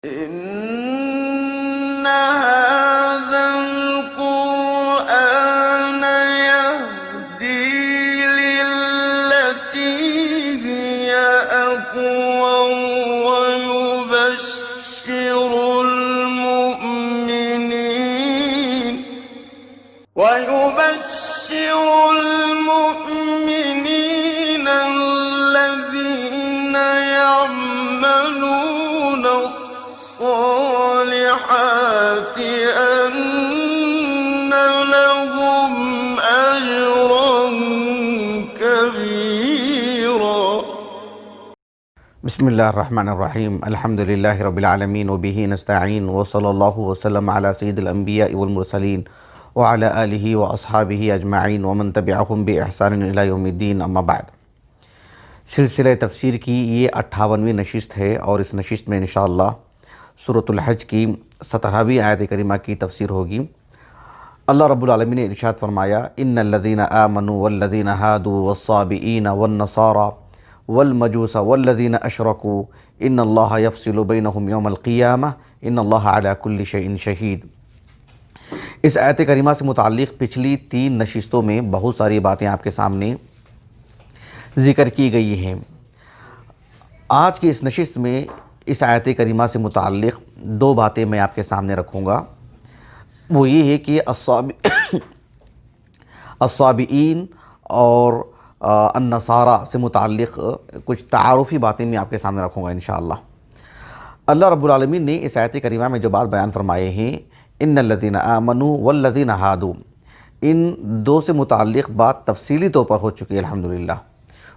إن هذا القرآن يهدي للتي هي أقوم ويبشر المؤمنين الذين يعملون الصالحات أن لهم أجرا كبيرا. بسم اللہ الرحمن الرحیم. الحمد للہ رب العالمین وبہ نستعین وصلی اللہ وسلم علی سید الانبیاء والمرسلین وعلی آلہ واصحابہ اجمعین ومن تبعہم بإحسان الی یوم الدین. اما بعد، سلسلہ تفسیر کی یہ 58ویں نشست ہے اور اس نشست میں انشاءاللہ سورۃ الحج کی 17ویں آیت کریمہ کی تفسیر ہوگی. اللہ رب العالمین نے ارشاد فرمایا: ان الذین آمنوا والذین ہادوا والصابئین والنصارى والمجوس والذین اشرکوا ان اللہ یفصل بینہم یوم القیامہ ان اللہ علی کل شیء شہید. اس آیت کریمہ سے متعلق پچھلی 3 نشستوں میں بہت ساری باتیں آپ کے سامنے ذکر کی گئی ہیں. آج کی اس نشست میں اس آیت کریمہ سے متعلق 2 باتیں میں آپ کے سامنے رکھوں گا. وہ یہ ہے کہ الصابئین اور النصارہ سے متعلق کچھ تعارفی باتیں میں آپ کے سامنے رکھوں گا انشاءاللہ. اللہ رب العالمین نے اس آیت کریمہ میں جو بات بیان فرمائے ہیں، ان الذین آمنوا والذین ہادوا، ان 2 سے متعلق بات تفصیلی طور پر ہو چکی ہے الحمدللہ.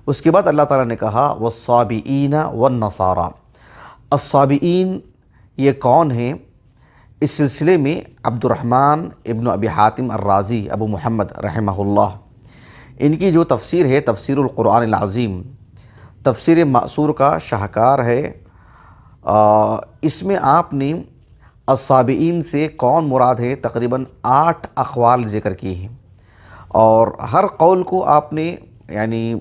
اس کے بعد اللہ تعالیٰ نے کہا والصابئین والنصارى. الصابئین یہ کون ہیں؟ اس سلسلے میں عبد الرحمن ابن ابی حاتم الرازی ابو محمد رحمہ اللہ، ان کی جو تفسیر ہے تفسیر القرآن العظیم، تفسیر مأثور کا شاہکار ہے. اس میں آپ نے الصابئین سے کون مراد ہے تقریباً 8 اقوال ذکر کیے ہیں، اور ہر قول کو آپ نے یعنی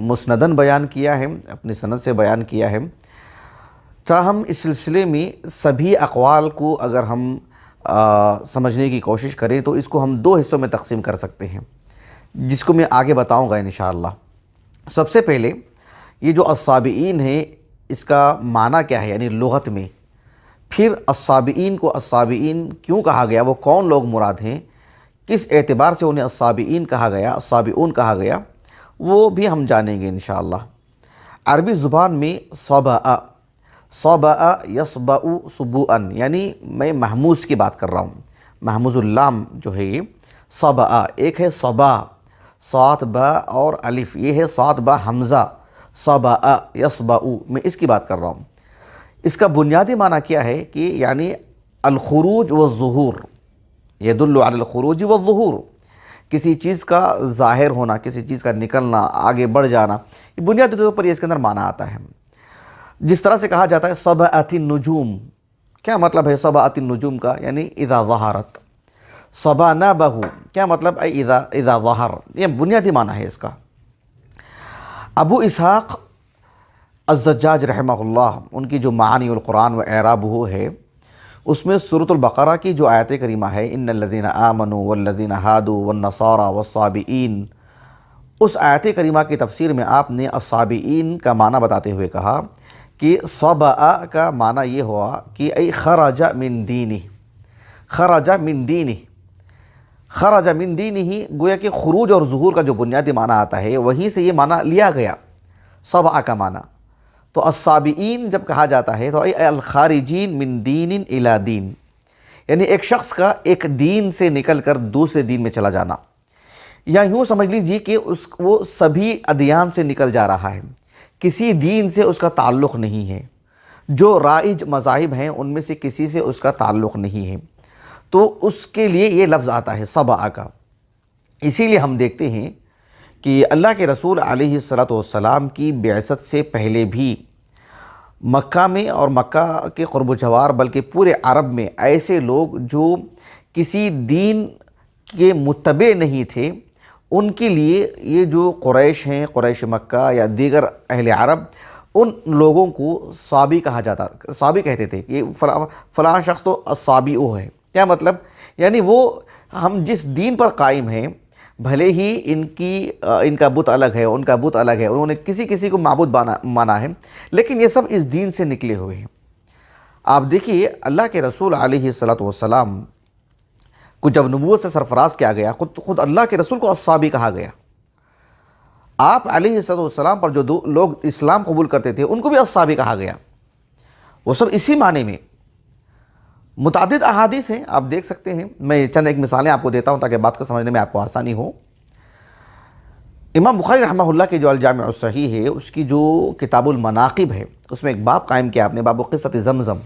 مسنداً بیان کیا ہے، اپنی سند سے بیان کیا ہے. تاہم اس سلسلے میں سبھی اقوال کو اگر ہم سمجھنے کی کوشش کریں تو اس کو ہم 2 حصوں میں تقسیم کر سکتے ہیں، جس کو میں آگے بتاؤں گا انشاءاللہ. سب سے پہلے یہ جو الصابئین ہے اس کا معنی کیا ہے یعنی لغت میں، پھر الصابئین کو الصابئین کیوں کہا گیا، وہ کون لوگ مراد ہیں، کس اعتبار سے انہیں الصابئین کہا گیا، الصابئون کہا گیا، وہ بھی ہم جانیں گے انشاءاللہ. عربی زبان میں صبأ یصبأ صبوءً، یعنی میں محموز کی بات کر رہا ہوں. محموز اللام جو ہے یہ صبأ، ایک ہے صبا صاد با اور الف، یہ ہے صاد با حمزہ صبأ یصبأ، میں اس کی بات کر رہا ہوں. اس کا بنیادی معنی کیا ہے کہ یعنی الخروج والظہور، یدل علی الخروج والظہور، کسی چیز کا ظاہر ہونا، کسی چیز کا نکلنا، آگے بڑھ جانا، یہ بنیادی طور پر یہ اس کے اندر معنی آتا ہے. جس طرح سے کہا جاتا ہے صبأت النجوم، کیا مطلب ہے صبأت النجوم کا؟ یعنی اذا ظہرت. صبا نابہ کیا مطلب؟ اذا ظہر، یہ بنیادی معنی ہے اس کا. ابو اسحاق الزجاج رحمہ اللہ، ان کی جو معانی القرآن و اعرابہ ہے، اس میں سورۃ البقرہ کی جو آیت کریمہ ہے ان الذین آمنوا والذین ہادوا والنصارى والصابئین، اس آیت کریمہ کی تفسیر میں آپ نے الصابئین کا معنی بتاتے ہوئے کہا کہ صبأ کا معنی یہ ہوا کہ ای خرج من دینہ، خرج من دینہ، خرج من دینہ، گویا کہ خروج اور ظہور کا جو بنیادی معنی آتا ہے وہیں سے یہ معنی لیا گیا صبأ کا معنی. تو الصابئین جب کہا جاتا ہے تو ای الخارجین من دین الی دین، یعنی ایک شخص کا ایک دین سے نکل کر دوسرے دین میں چلا جانا، یا یوں سمجھ لیجیے کہ وہ سبھی ادیان سے نکل جا رہا ہے، کسی دین سے اس کا تعلق نہیں ہے، جو رائج مذاہب ہیں ان میں سے کسی سے اس کا تعلق نہیں ہے، تو اس کے لیے یہ لفظ آتا ہے صبأ کا. اسی لیے ہم دیکھتے ہیں کہ اللہ کے رسول علیہ السلام کی بعثت سے پہلے بھی مکہ میں اور مکہ کے قرب و جوار بلکہ پورے عرب میں ایسے لوگ جو کسی دین کے متبع نہیں تھے، ان کے لیے یہ جو قریش ہیں، قریش مکہ یا دیگر اہل عرب، ان لوگوں کو صابی کہا جاتا، صابی کہتے تھے کہ فلاں شخص تو الصابی ہے۔ کیا مطلب؟ یعنی وہ ہم جس دین پر قائم ہیں، بھلے ہی ان کا بت الگ ہے، ان کا بت الگ ہے، انہوں نے کسی کو معبود مانا ہے، لیکن یہ سب اس دین سے نکلے ہوئے ہیں۔ آپ دیکھیے اللہ کے رسول علیہ السلام کو جب نبوت سے سرفراز کیا گیا، خود اللہ کے رسول کو الصابی کہا گیا۔ آپ علیہ السلام پر جو لوگ اسلام قبول کرتے تھے ان کو بھی الصابی کہا گیا، وہ سب اسی معنی میں۔ متعدد احادیث ہیں، آپ دیکھ سکتے ہیں، میں چند ایک مثالیں آپ کو دیتا ہوں تاکہ بات کو سمجھنے میں آپ کو آسانی ہو۔ امام بخاری رحمہ اللہ کے جو الجامع الصحیح ہے، اس کی جو کتاب المناقب ہے، اس میں ایک باب قائم کیا آپ نے، باب قصۃ زمزم۔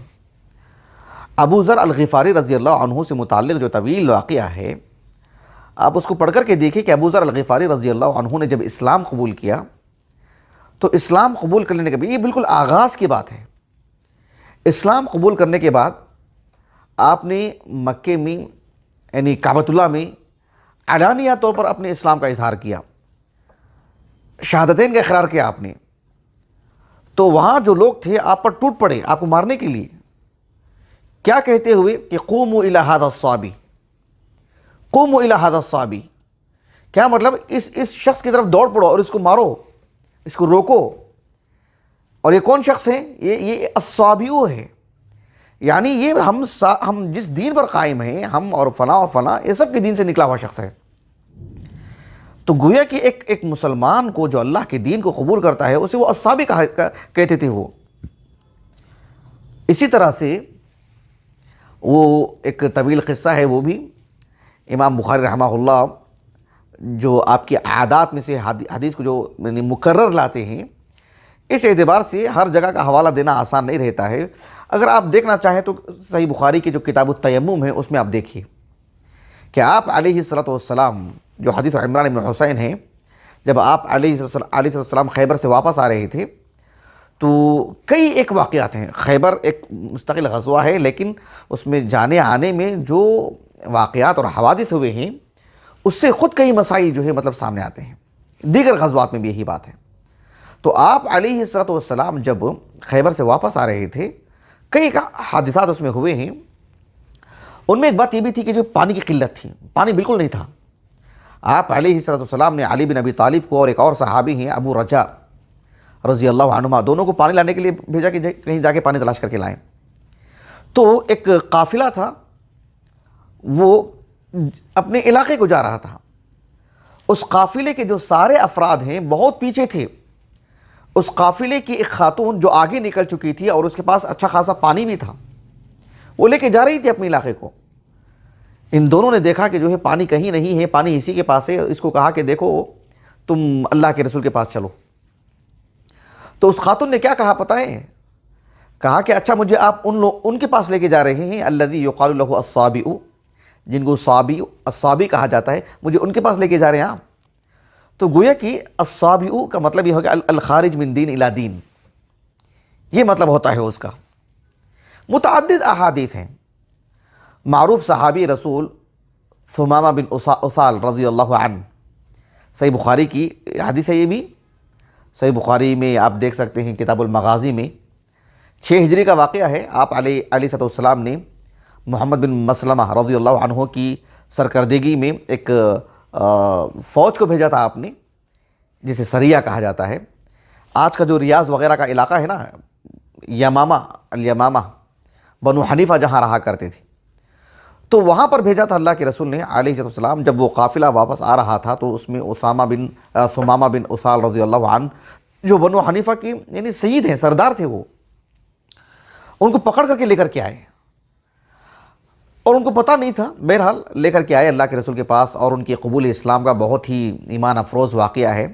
ابو ذر الغفاری رضی اللہ عنہ سے متعلق جو طویل واقعہ ہے، آپ اس کو پڑھ کر کے دیکھیں کہ ابو ذر الغفاری رضی اللہ عنہ نے جب اسلام قبول کیا تو اسلام قبول کرنے کے بعد، یہ بالکل آغاز کی بات ہے، اسلام قبول کرنے کے بعد آپ نے مکے میں یعنی کعبۃ اللہ میں علانیہ طور پر اپنے اسلام کا اظہار کیا، شہادتین کا اقرار کیا آپ نے۔ تو وہاں جو لوگ تھے آپ پر ٹوٹ پڑے آپ کو مارنے کے لیے، کیا کہتے ہوئے کہ قوموا الی ھذا الصابی، قوموا الی ھذا الصابی۔ کیا مطلب؟ اس شخص کی طرف دوڑ پڑو اور اس کو مارو، اس کو روکو۔ اور یہ کون شخص ہے؟ یہ الصابیو ہے، یعنی یہ ہم جس دین پر قائم ہیں، ہم اور فلاں یہ سب کے دین سے نکلا ہوا شخص ہے۔ تو گویا کہ ایک مسلمان کو جو اللہ کے دین کو قبول کرتا ہے اسے وہ الصابی کہتے تھے وہ۔ اسی طرح سے وہ ایک طویل قصہ ہے، وہ بھی امام بخاری رحمہ اللہ جو آپ کی عادات میں سے حدیث کو جو مکرر لاتے ہیں، اس اعتبار سے ہر جگہ کا حوالہ دینا آسان نہیں رہتا ہے۔ اگر آپ دیکھنا چاہیں تو صحیح بخاری کی جو کتاب التیمم ہے اس میں آپ دیکھیے کہ آپ علیہ السلام جو حدیث عمران بن حسین ہیں، جب آپ علیہ السلام خیبر سے واپس آ رہے تھے تو کئی ایک واقعات ہیں۔ خیبر ایک مستقل غزوہ ہے، لیکن اس میں جانے آنے میں جو واقعات اور حوادث ہوئے ہیں اس سے خود کئی مسائل جو ہے مطلب سامنے آتے ہیں۔ دیگر غزوات میں بھی یہی بات ہے۔ تو آپ علیہ السلام جب خیبر سے واپس آ رہے تھے، کئی حادثات اس میں ہوئے ہیں۔ ان میں ایک بات یہ بھی تھی کہ جو پانی کی قلت تھی، پانی بالکل نہیں تھا۔ آپ علیہ السلام نے علی بن ابی طالب کو اور ایک اور صحابی ہیں ابو رجا رضی اللہ عنہما، دونوں کو پانی لانے کے لیے بھیجا کہ کہیں جا کے پانی تلاش کر کے لائیں۔ تو ایک قافلہ تھا، وہ اپنے علاقے کو جا رہا تھا۔ اس قافلے کے جو سارے افراد ہیں بہت پیچھے تھے۔ اس قافلے کی ایک خاتون جو آگے نکل چکی تھی اور اس کے پاس اچھا خاصا پانی بھی تھا، وہ لے کے جا رہی تھی اپنے علاقے کو۔ ان دونوں نے دیکھا کہ جو ہے پانی کہیں نہیں ہے، پانی اسی کے پاس ہے۔ اس کو کہا کہ دیکھو تم اللہ کے رسول کے پاس چلو۔ تو اس خاتون نے کیا کہا پتہ ہے؟ کہا کہ اچھا مجھے آپ ان کے پاس لے کے جا رہے ہیں الذی یقال له الصابی، جن کو الصابی کہا جاتا ہے، مجھے ان کے پاس لے کے جا رہے ہیں آپ۔ تو گویا کہ الصابی کا مطلب یہ ہوگا الخارج من دین الی دین، یہ مطلب ہوتا ہے اس کا۔ متعدد احادیث ہیں۔ معروف صحابی رسول ثمامہ بن اسال رضی اللہ عنہ، صحیح بخاری کی حدیث ہے، یہ بھی صحیح بخاری میں آپ دیکھ سکتے ہیں کتاب المغازی میں 6 ہجری کا واقعہ ہے۔ آپ علیہ السلام نے محمد بن مسلمہ رضی اللہ عنہ کی سرکردگی میں ایک فوج کو بھیجا تھا آپ نے، جسے سریہ کہا جاتا ہے۔ آج کا جو ریاض وغیرہ کا علاقہ ہے نا، الیمامہ بنو حنیفہ جہاں رہا کرتے تھے، تو وہاں پر بھیجا تھا اللہ کے رسول نے علیہ السلام۔ جب وہ قافلہ واپس آ رہا تھا تو اس میں ثمامہ بن اسال رضی اللہ عنہ جو بنو حنیفہ کی یعنی سید ہیں، سردار تھے، وہ ان کو پکڑ کر کے لے کر کے آئے اور ان کو پتہ نہیں تھا، بہرحال لے کر کے آئے اللہ کے رسول کے پاس، اور ان کی قبول اسلام کا بہت ہی ایمان افروز واقعہ ہے۔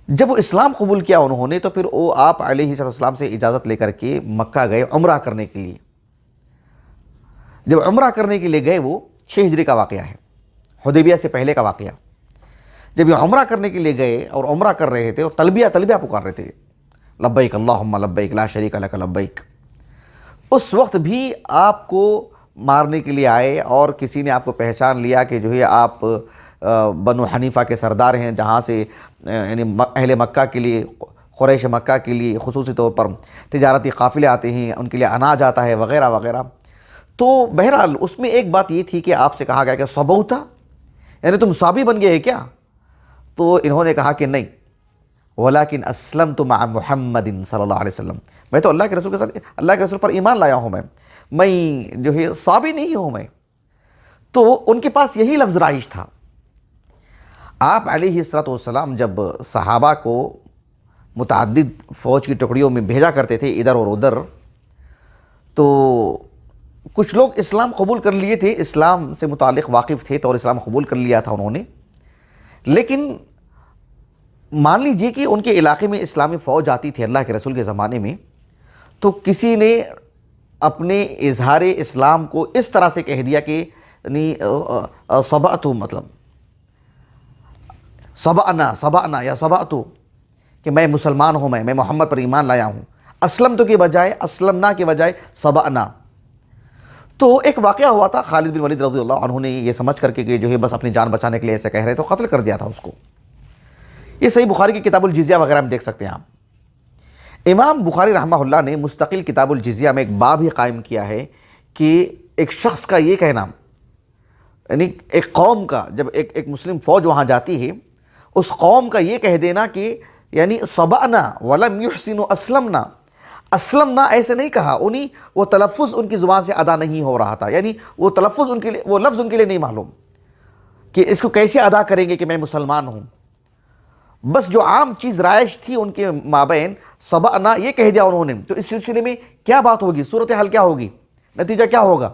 جب وہ اسلام قبول کیا انہوں نے تو پھر وہ آپ علیہ السلام سے اجازت لے کر کے مکہ گئے عمرہ کرنے کے لیے۔ جب عمرہ کرنے کے لیے گئے، وہ 6 ہجری کا واقعہ ہے، حدیبیہ سے پہلے کا واقعہ۔ جب یہ عمرہ کرنے کے لیے گئے اور عمرہ کر رہے تھے اور تلبیہ پکار رہے تھے، لبیک اللہم لبیک لا شریک لک لبیک، اس وقت بھی آپ کو مارنے کے لیے آئے اور کسی نے آپ کو پہچان لیا کہ جو ہے آپ بنو حنیفہ کے سردار ہیں، جہاں سے یعنی اہل مکہ کے لیے قریش مکہ کے لیے خصوصی طور پر تجارتی قافلے آتے ہیں، ان کے لیے اناج آتا ہے وغیرہ وغیرہ۔ تو بہرحال اس میں ایک بات یہ تھی کہ آپ سے کہا گیا کہ صبوتا، یعنی تم صابی بن گئے کیا؟ تو انہوں نے کہا کہ نہیں، ولیکن اسلمت مع محمد صلی اللہ علیہ وسلم، میں تو اللہ کے رسول کے ساتھ، اللہ کے رسول پر ایمان لایا ہوں، میں جو ہے صابی نہیں ہوں میں۔ تو ان کے پاس یہی لفظ رائج تھا۔ آپ علیہ الصلوۃ والسلام جب صحابہ کو متعدد فوج کی ٹکڑیوں میں بھیجا کرتے تھے ادھر اور ادھر، تو کچھ لوگ اسلام قبول کر لیے تھے، اسلام سے متعلق واقف تھے تو اور اسلام قبول کر لیا تھا انہوں نے، لیکن مان لیجئے کہ ان کے علاقے میں اسلامی فوج آتی تھی اللہ کے رسول کے زمانے میں، تو کسی نے اپنے اظہار اسلام کو اس طرح سے کہہ دیا کہ صبأت، مطلب صبأنا یا صبأت، کہ میں مسلمان ہوں، میں محمد پر ایمان لایا ہوں، اسلمت کے بجائے، اسلمنا کے بجائے صبأنا۔ تو ایک واقعہ ہوا تھا، خالد بن ولید رضی اللہ عنہ نے یہ سمجھ کر کے کہ جو ہے بس اپنی جان بچانے کے لیے ایسے کہہ رہے تو قتل کر دیا تھا اس کو۔ یہ صحیح بخاری کی کتاب الجزیہ وغیرہ میں دیکھ سکتے ہیں آپ۔ امام بخاری رحمہ اللہ نے مستقل کتاب الجزیہ میں ایک باب ہی قائم کیا ہے کہ ایک شخص کا یہ کہنا، یعنی ایک قوم کا، جب ایک مسلم فوج وہاں جاتی ہے، اس قوم کا یہ کہہ دینا کہ یعنی صبأنا ولم يحسن اسلمنا، اسلمنا ایسے نہیں کہا، انہیں وہ تلفظ ان کی زبان سے ادا نہیں ہو رہا تھا، یعنی وہ تلفظ ان کے لیے، وہ لفظ ان کے لیے نہیں معلوم کہ اس کو کیسے ادا کریں گے کہ میں مسلمان ہوں۔ بس جو عام چیز رائج تھی ان کے مابین، صبأنا یہ کہہ دیا انہوں نے۔ تو اس سلسلے میں کیا بات ہوگی، صورتحال کیا ہوگی، نتیجہ کیا ہوگا؟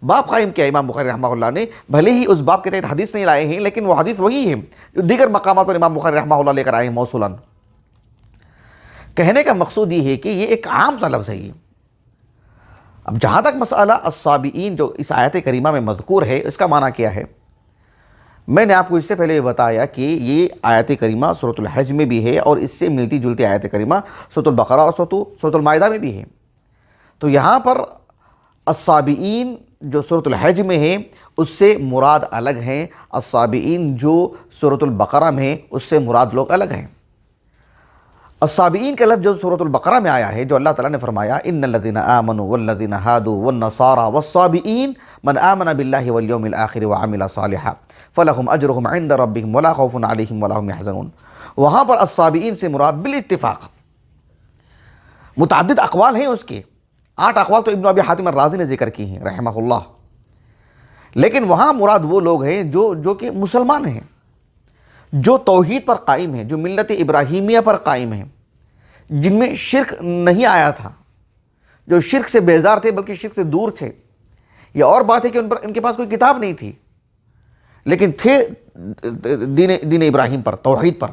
باب قائم کیا امام بخاری رحمہ اللہ نے، بھلے ہی اس باب کے تحت حدیث نہیں لائے ہیں، لیکن وہ حدیث وہی ہے جو دیگر مقامات پر امام بخاری رحمہ اللہ لے کر آئے ہیں موصولاً۔ کہنے کا مقصود یہ ہے کہ یہ ایک عام سا لفظ ہے یہ۔ اب جہاں تک مسئلہ الصابئین جو اس آیت کریمہ میں مذکور ہے، اس کا معنی کیا ہے، میں نے آپ کو اس سے پہلے یہ بتایا کہ یہ آیت کریمہ سورۃ الحج میں بھی ہے اور اس سے ملتی جلتی آیت کریمہ سورۃ البقرہ اور سورۃ المائدہ میں بھی ہے۔ تو یہاں پر الصابئین جو سورۃ الحج میں ہے اس سے مراد الگ ہیں، الصابئین جو سورۃ البقرہ میں ہے اس سے مراد لوگ الگ ہیں۔ الصابئین کا لفظ جو سورۃ البقرہ میں آیا ہے، جو اللہ تعالیٰ نے فرمایا ان الذین آمنوا والذین ہادوا والنصارى والصابئین من آمن باللہ والیوم الآخر وعمل صالحا فلہم اجرہم عند ربہم ولا خوف علیہم ولا هم یحزنون، وہاں پر الصابئین سے مراد بالاتفاق، متعدد اقوال ہیں اس کے، 8 اقوال تو ابن ابی حاتم الرازی نے ذکر کی ہیں رحمہ اللہ، لیکن وہاں مراد وہ لوگ ہیں جو کہ مسلمان ہیں، جو توحید پر قائم ہیں، جو ملت ابراہیمیہ پر قائم ہیں، جن میں شرک نہیں آیا تھا، جو شرک سے بیزار تھے بلکہ شرک سے دور تھے۔ یہ اور بات ہے کہ ان کے پاس کوئی کتاب نہیں تھی، لیکن تھے دین ابراہیم پر، توحید پر۔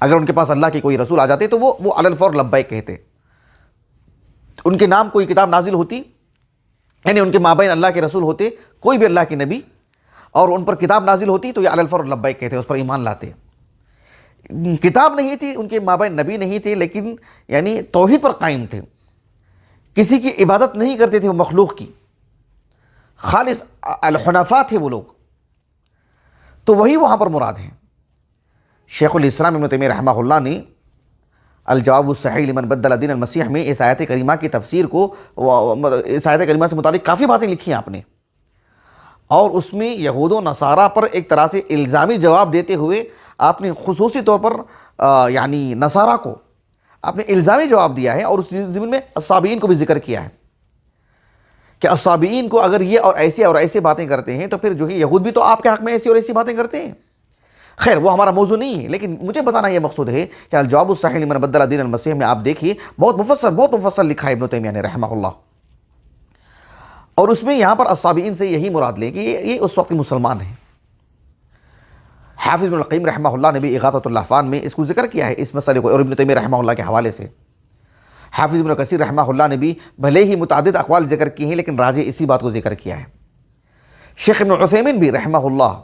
اگر ان کے پاس اللہ کے کوئی رسول آ جاتے تو وہ علی الفور لبیک کہتے، ان کے نام کوئی کتاب نازل ہوتی، یعنی ان کے مابین اللہ کے رسول ہوتے، کوئی بھی اللہ کے نبی، اور ان پر کتاب نازل ہوتی تو یہ علی الفور لبیک کہتے، اس پر ایمان لاتے۔ کتاب نہیں تھی، ان کے مابین نبی نہیں تھے، لیکن یعنی توحید پر قائم تھے، کسی کی عبادت نہیں کرتے تھے، وہ مخلوق کی، خالص الحنفاء تھے وہ لوگ، تو وہی وہاں پر مراد ہیں۔ شیخ الاسلام ابن تیمیہ رحمہ اللہ نے الجواب الصحیح لمن بدل دین المسیح میں اس آیت کریمہ کی تفسیر کو، اس آیت کریمہ سے متعلق کافی باتیں لکھی ہیں آپ نے، اور اس میں یہود و نصارہ پر ایک طرح سے الزامی جواب دیتے ہوئے آپ نے خصوصی طور پر یعنی نصارہ کو آپ نے الزامی جواب دیا ہے، اور اس ضمن میں الصابئین کو بھی ذکر کیا ہے کہ الصابئین کو اگر یہ اور ایسے باتیں کرتے ہیں تو پھر جو ہے یہود بھی تو آپ کے حق میں ایسی اور ایسی باتیں کرتے ہیں۔ خیر وہ ہمارا موضوع نہیں ہے، لیکن مجھے بتانا یہ مقصود ہے کہ الجواب الصحیح لمن بدل دین المسیح میں آپ دیکھیے بہت مفصل لکھا ہے ابن تیمیہ نے رحمہ اللہ، اور اس میں یہاں پر الصابئین سے یہی مراد لیں کہ یہ اس وقت مسلمان ہیں۔ حافظ ابن القیم رحمہ اللہ نے بھی اغاثۃ اللہفان میں اس کو ذکر کیا ہے اس مسئلے کو، اور ابن تیمیہ رحمہ اللہ کے حوالے سے حافظ ابن کثیر رحمہ اللہ نے بھی بھلے ہی متعدد اقوال ذکر کی ہیں، لیکن راجح اسی بات کو ذکر کیا ہے۔ شیخ ابن عثیمین بھی رحمہ اللہ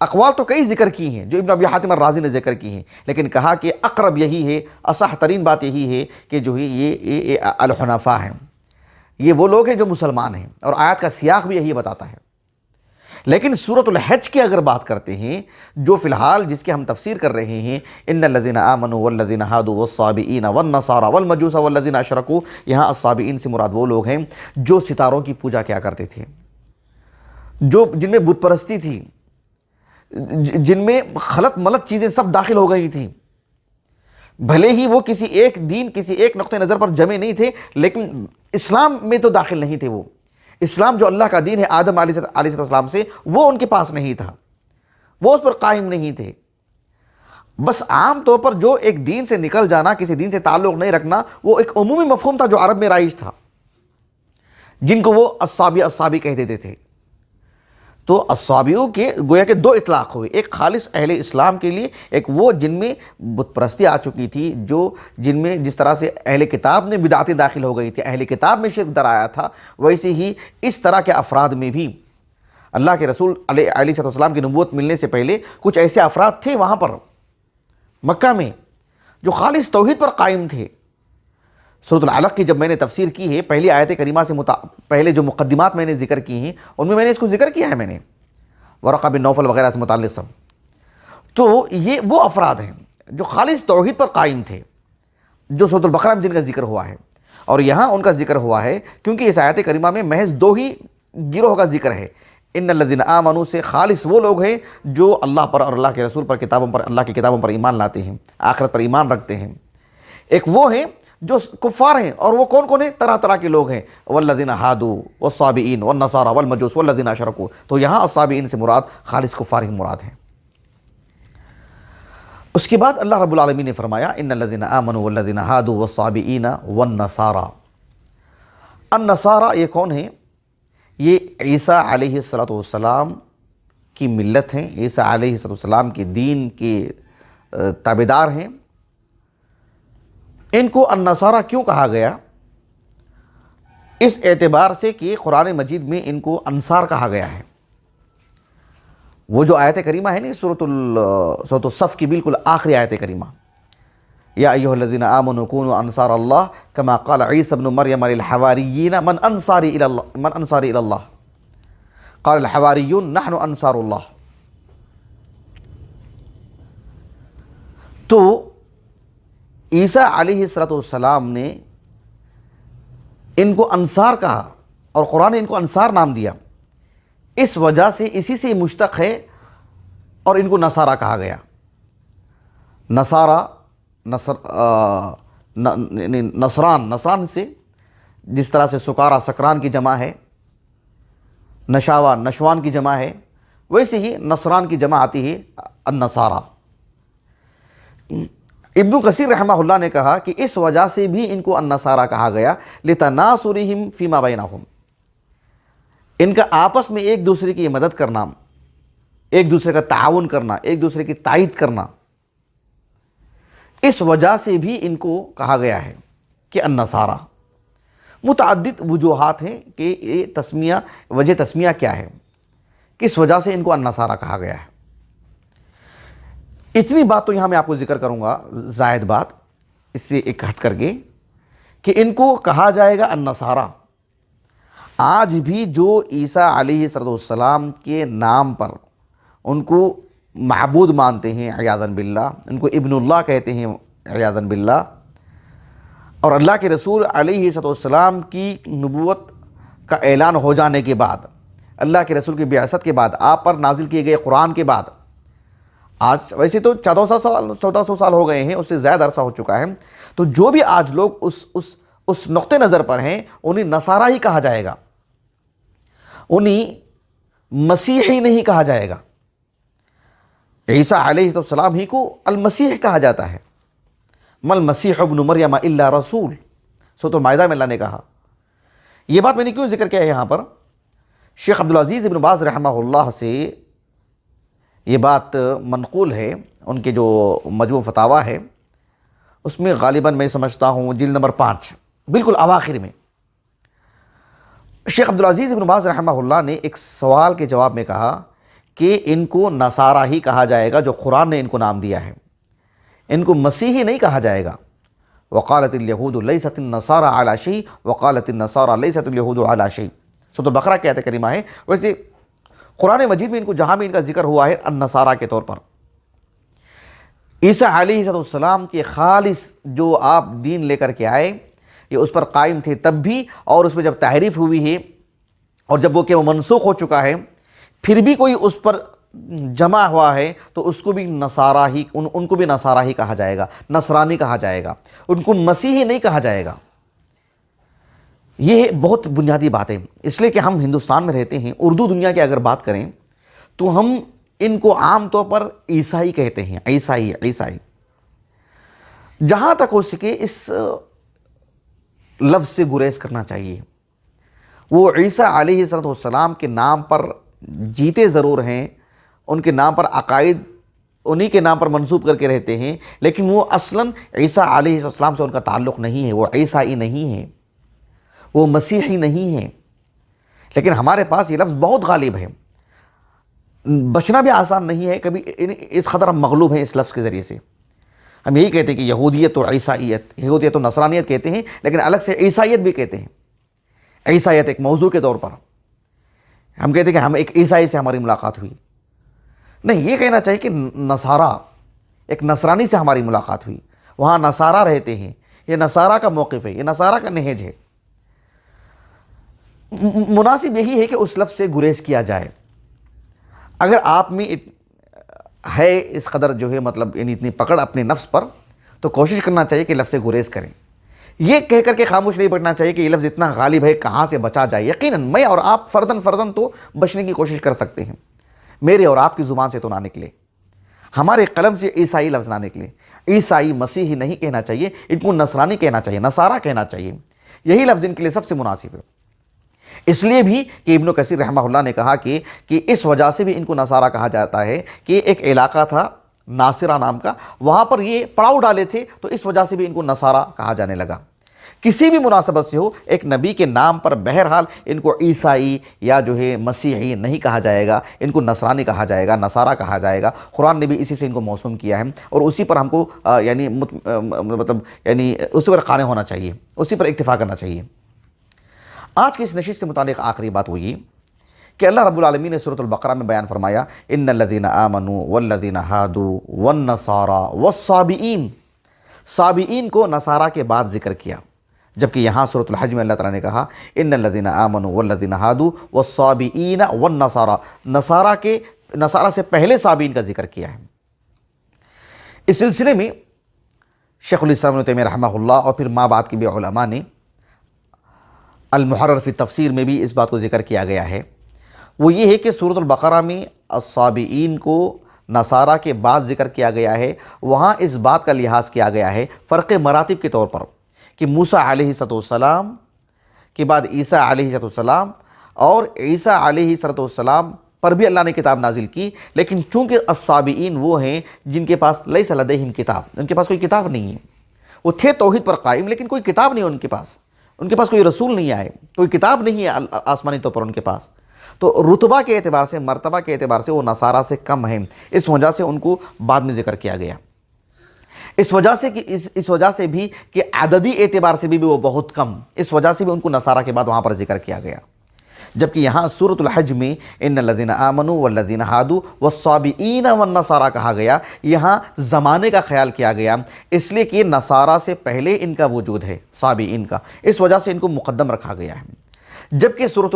اقوال تو کئی ذکر کی ہیں جو ابن ابی حاتم الرازی نے ذکر کی ہیں، لیکن کہا کہ اقرب یہی ہے، اصح ترین بات یہی ہے کہ جو ہے یہ الحنفاء ہیں، یہ وہ لوگ ہیں جو مسلمان ہیں، اور آیات کا سیاق بھی یہی بتاتا ہے۔ لیکن سورۃ الحج کی اگر بات کرتے ہیں، جو فی الحال جس کی ہم تفسیر کر رہے ہیں، ان الذین آمنوا والذین ہادوا والصابئین والنصارى والمجوس والذین اشرکوا، یہاں الصابئین سے مراد وہ لوگ ہیں جو ستاروں کی پوجا کیا کرتے تھے، جن میں بت پرستی تھی، جن میں خلط ملط چیزیں سب داخل ہو گئی تھیں، بھلے ہی وہ کسی ایک دین، کسی ایک نقطہ نظر پر جمع نہیں تھے، لیکن اسلام میں تو داخل نہیں تھے۔ وہ اسلام جو اللہ کا دین ہے آدم علیہ السلام سے، وہ ان کے پاس نہیں تھا، وہ اس پر قائم نہیں تھے۔ بس عام طور پر جو ایک دین سے نکل جانا، کسی دین سے تعلق نہیں رکھنا، وہ ایک عمومی مفہوم تھا جو عرب میں رائج تھا، جن کو وہ الصابی کہہ دیتے تھے۔ تو الصابیوں کے گویا کہ دو اطلاق ہوئے، ایک خالص اہل اسلام کے لیے، ایک وہ جن میں بت پرستی آ چکی تھی، جن میں جس طرح سے اہل کتاب میں بدعتیں داخل ہو گئی تھی، اہل کتاب میں شرک در آیا تھا، ویسے ہی اس طرح کے افراد میں بھی اللہ کے رسول علیہ السلام کی نبوت ملنے سے پہلے کچھ ایسے افراد تھے وہاں پر مکہ میں جو خالص توحید پر قائم تھے۔ سورۃ العلق کی جب میں نے تفسیر کی ہے، پہلی آیت کریمہ سے پہلے جو مقدمات میں نے ذکر کی ہیں، ان میں نے اس کو ذکر کیا ہے، میں نے ورقہ بن نوفل وغیرہ سے متعلق سب۔ تو یہ وہ افراد ہیں جو خالص توحید پر قائم تھے، جو سورۃ البقرہ میں جن کا ذکر ہوا ہے، اور یہاں ان کا ذکر ہوا ہے کیونکہ اس آیت کریمہ میں محض دو ہی گروہ کا ذکر ہے۔ ان الذین آمنوا سے خالص وہ لوگ ہیں جو اللہ پر اور اللہ کے رسول پر، کتابوں پر، اللہ کی کتابوں پر ایمان لاتے ہیں، آخرت پر ایمان رکھتے ہیں۔ ایک وہ ہیں جو کفار ہیں، اور وہ کون کون ہیں؟ طرح طرح کے لوگ ہیں، والذین ہادوا والصابئین والنصارى والمجوس والذین اشرکوا۔ تو یہاں الصابئین سے مراد خالص کفار ہی مراد ہیں۔ اس کے بعد اللہ رب العالمین نے فرمایا ان الذین آمنوا والذین ہادوا والصابئین والنصارى۔ النصارى یہ کون ہیں؟ یہ عیسیٰ علیہ السلام کی ملت ہیں، عیسیٰ علیہ السلام کے دین کے تابعدار ہیں۔ ان کو النصارہ کیوں کہا گیا؟ اس اعتبار سے کہ قرآن مجید میں ان کو انصار کہا گیا ہے۔ وہ جو آیت کریمہ ہے نا سورۃ الصف کی بالکل آخری آیت کریمہ، یا ایھا الذین آمنوا کونوا انصار اللہ کما قال عیسی ابن مریم للحواریین من انصاری الی اللہ قال الحواریون نحن انصار اللہ۔ تو عیسیٰ علیہ السلام نے ان کو انصار کہا، اور قرآن نے ان کو انصار نام دیا، اس وجہ سے اسی سے مشتق ہے، اور ان کو نصارہ کہا گیا۔ نصران سے جس طرح سے سکارا سکران کی جمع ہے، نشاوا نشوان کی جمع ہے، ویسے ہی نصران کی جمع آتی ہے النصارہ۔ ابن کثیر رحمہ اللہ نے کہا کہ اس وجہ سے بھی ان کو النصارہ کہا گیا لتناصرہم فیما بینہم، ان کا آپس میں ایک دوسرے کی مدد کرنا، ایک دوسرے کا تعاون کرنا، ایک دوسرے کی تائید کرنا، اس وجہ سے بھی ان کو کہا گیا ہے کہ النصارہ۔ متعدد وجوہات ہیں کہ یہ وجہ تسمیہ کیا ہے، کس وجہ سے ان کو النصارہ کہا گیا ہے۔ اتنی بات تو یہاں میں آپ کو ذکر کروں گا، زائد بات اس سے ایک ہٹ کر کے، کہ ان کو کہا جائے گا النصارہ۔ آج بھی جو عیسیٰ علیہ السلام کے نام پر ان کو معبود مانتے ہیں عیاذاً باللہ، ان کو ابن اللہ کہتے ہیں عیاذاً باللہ، اور اللہ کے رسول علیہ السلام کی نبوت کا اعلان ہو جانے کے بعد، اللہ کے رسول کی بعثت کے بعد، آپ پر نازل کیے گئے قرآن کے بعد، آج ویسے تو 1400 سال ہو گئے ہیں، اس سے زیادہ عرصہ ہو چکا ہے، تو جو بھی آج لوگ اس نقطہ نظر پر ہیں، انہیں نصارہ ہی کہا جائے گا، انہیں مسیحی نہیں کہا جائے گا۔ عیسیٰ علیہ السلام ہی کو المسیح کہا جاتا ہے۔ ما المسیح ابن مریم الا رسول، سورۃ المائدہ میں اللہ نے کہا۔ یہ بات میں نے کیوں ذکر کیا ہے یہاں پر؟ شیخ عبدالعزیز ابن باز رحمہ اللہ سے یہ بات منقول ہے، ان کے جو مجموع فتاویٰ ہے اس میں غالباً میں سمجھتا ہوں جلد نمبر 5 بالکل اواخر میں، شیخ عبدالعزیز ابن باز رحمہ اللہ نے ایک سوال کے جواب میں کہا کہ ان کو نصارہ ہی کہا جائے گا جو قرآن نے ان کو نام دیا ہے، ان کو مسیحی نہیں کہا جائے گا۔ وقالت الیہود لیست النصارى علی شیء وقالت النصارى لیست الیہود علی شیء، سورۃ البقرہ کی آیت کریمہ ہے۔ ویسے قرآن مجید میں ان کو جہاں بھی ان کا ذکر ہوا ہے النصارہ کے طور پر، عیسیٰ علیہ السلام کے خالص جو آپ دین لے کر کے آئے یہ اس پر قائم تھے تب بھی، اور اس میں جب تحریف ہوئی ہے اور جب وہ منسوخ ہو چکا ہے پھر بھی کوئی اس پر جمع ہوا ہے تو اس کو بھی نصارہ ہی، ان کو بھی نصارہ ہی کہا جائے گا، نصرانی کہا جائے گا، ان کو مسیحی نہیں کہا جائے گا۔ یہ بہت بنیادی بات ہے، اس لیے کہ ہم ہندوستان میں رہتے ہیں، اردو دنیا کی اگر بات کریں تو ہم ان کو عام طور پر عیسائی کہتے ہیں، عیسائی۔ جہاں تک ہو سکے اس لفظ سے گریز کرنا چاہیے۔ وہ عیسیٰ علیہ السلام کے نام پر جیتے ضرور ہیں، ان کے نام پر عقائد انہی کے نام پر منسوب کر کے رہتے ہیں، لیکن وہ اصلاً عیسیٰ علیہ السلام سے ان کا تعلق نہیں ہے، وہ عیسائی نہیں ہے، وہ مسیحی نہیں ہے۔ لیکن ہمارے پاس یہ لفظ بہت غالب ہے، بچنا بھی آسان نہیں ہے، کبھی اس قدر ہم مغلوب ہیں اس لفظ کے ذریعے سے۔ ہم یہی کہتے ہیں کہ یہودیت و عیسائیت، یہودیت و نصرانیت کہتے ہیں، لیکن الگ سے عیسائیت بھی کہتے ہیں۔ عیسائیت ایک موضوع کے طور پر ہم کہتے ہیں کہ ہم ایک عیسائی سے ہماری ملاقات ہوئی، نہیں، یہ کہنا چاہیے کہ نصارہ، ایک نصرانی سے ہماری ملاقات ہوئی، وہاں نصارہ رہتے ہیں، یہ نصارہ کا موقف ہے، یہ نصارہ کا نہج ہے۔ مناسب یہی ہے کہ اس لفظ سے گریز کیا جائے۔ اگر آپ میں ہے اس قدر یعنی اتنی پکڑ اپنے نفس پر، تو کوشش کرنا چاہیے کہ لفظ سے گریز کریں۔ یہ کہہ کر کے خاموش نہیں بیٹھنا چاہیے کہ یہ لفظ اتنا غالب ہے، کہاں سے بچا جائے۔ یقیناً میں اور آپ فرداً تو بچنے کی کوشش کر سکتے ہیں، میرے اور آپ کی زبان سے تو نہ نکلے، ہمارے قلم سے عیسائی لفظ نہ نکلے۔ عیسائی مسیحی نہیں کہنا چاہیے، ان کو نصرانی کہنا چاہیے، نصارہ کہنا چاہیے، یہی لفظ ان کے لیے سب سے مناسب ہے۔ اس لیے بھی کہ ابن کثیر رحمہ اللہ نے کہا کہ اس وجہ سے بھی ان کو نصارہ کہا جاتا ہے کہ ایک علاقہ تھا ناصرہ نام کا، وہاں پر یہ پڑاؤ ڈالے تھے، تو اس وجہ سے بھی ان کو نصارہ کہا جانے لگا۔ کسی بھی مناسبت سے ہو، ایک نبی کے نام پر بہرحال ان کو عیسائی یا مسیحی نہیں کہا جائے گا، ان کو نصرانی کہا جائے گا، نصارہ کہا جائے گا۔ قرآن نے بھی اسی سے ان کو موسوم کیا ہے، اور اسی پر ہم کو اسی پر قانع ہونا چاہیے، اسی پر اکتفا کرنا چاہیے۔ آج کی اس نشست سے متعلق آخری بات وہ یہ کہ اللہ رب العالمین نے سورۃ البقرہ میں بیان فرمایا، ان الذین آمنوا والذین ہادوا والنصارى والصابئین، صابئین کو نصارہ کے بعد ذکر کیا، جبکہ یہاں سورۃ الحج میں اللہ تعالیٰ نے کہا ان الذین آمنوا والذین ہادوا والصابئین والنصارى، نصارہ سے پہلے صابئین کا ذکر کیا ہے۔ اس سلسلے میں شیخ الاسلام ابن تیمیہ رحمہ اللہ اور پھر ماں بعد کے بھی علماء نے المحرر فی تفسیر میں بھی اس بات کو ذکر کیا گیا ہے، وہ یہ ہے کہ سورۃ البقرہ میں الصابئین کو نصارہ کے بعد ذکر کیا گیا ہے، وہاں اس بات کا لحاظ کیا گیا ہے فرق مراتب کے طور پر کہ موسیٰ علیہ السلام کے بعد عیسیٰ علیہ السلام، اور عیسیٰ علیہ السلام پر بھی اللہ نے کتاب نازل کی، لیکن چونکہ الصابئین وہ ہیں جن کے پاس لیس لدیہم کتاب، ان کے پاس کوئی کتاب نہیں ہے، وہ تھے توحید پر قائم لیکن کوئی کتاب نہیں ہے ان کے پاس کوئی رسول نہیں آئے، کوئی کتاب نہیں ہے آسمانی طور پر ان کے پاس، تو رتبہ کے اعتبار سے، مرتبہ کے اعتبار سے وہ نصارہ سے کم ہیں، اس وجہ سے ان کو بعد میں ذکر کیا گیا۔ اس وجہ سے بھی کہ عددی اعتبار سے بھی وہ بہت کم، اس وجہ سے بھی ان کو نصارہ کے بعد وہاں پر ذکر کیا گیا۔ جبکہ یہاں سورۃ الحج میں ان الذین آمنوا والذین ہادوا والصابئین والنصارى کہا گیا، یہاں زمانے کا خیال کیا گیا، اس لیے کہ نصارہ سے پہلے ان کا وجود ہے، صابئین کا، اس وجہ سے ان کو مقدم رکھا گیا ہے۔ جبکہ سورۃ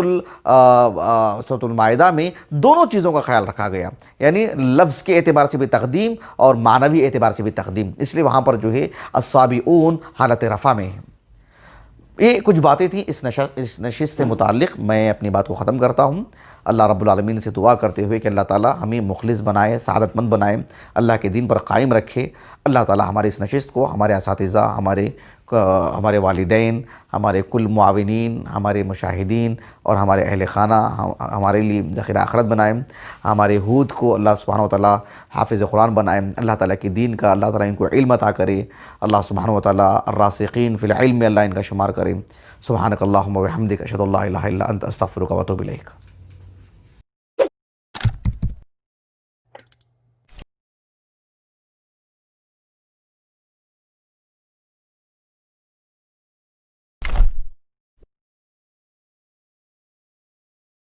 المائدہ میں دونوں چیزوں کا خیال رکھا گیا، یعنی لفظ کے اعتبار سے بھی تقدیم اور معنوی اعتبار سے بھی تقدیم، اس لیے وہاں پر الصابئون حالت رفع میں ہے۔ یہ کچھ باتیں تھیں اس نشست سے متعلق، میں اپنی بات کو ختم کرتا ہوں۔ اللہ رب العالمین سے دعا کرتے ہوئے کہ اللہ تعالیٰ ہمیں مخلص بنائے، سعادت مند بنائے، اللہ کے دین پر قائم رکھے۔ اللہ تعالیٰ ہماری اس نشست کو، ہمارے اساتذہ، ہمارے والدین، ہمارے کل معاونین، ہمارے مشاہدین اور ہمارے اہل خانہ ہمارے لیے ذخیرہ آخرت بنائیں۔ ہمارے ہود کو اللہ سبحانہ وتعالیٰ حافظ قرآن بنائیں، اللہ تعالیٰ کی دین کا اللہ تعالیٰ ان کو علم عطا کرے، اللہ سبحانہ وتعالیٰ الراسخین فی العلم میں اللہ ان کا شمار کرے۔ سبحانک اللہم و بحمدک، اشہد ان لا الہ الا انت، استغفرک و اتوب الیک۔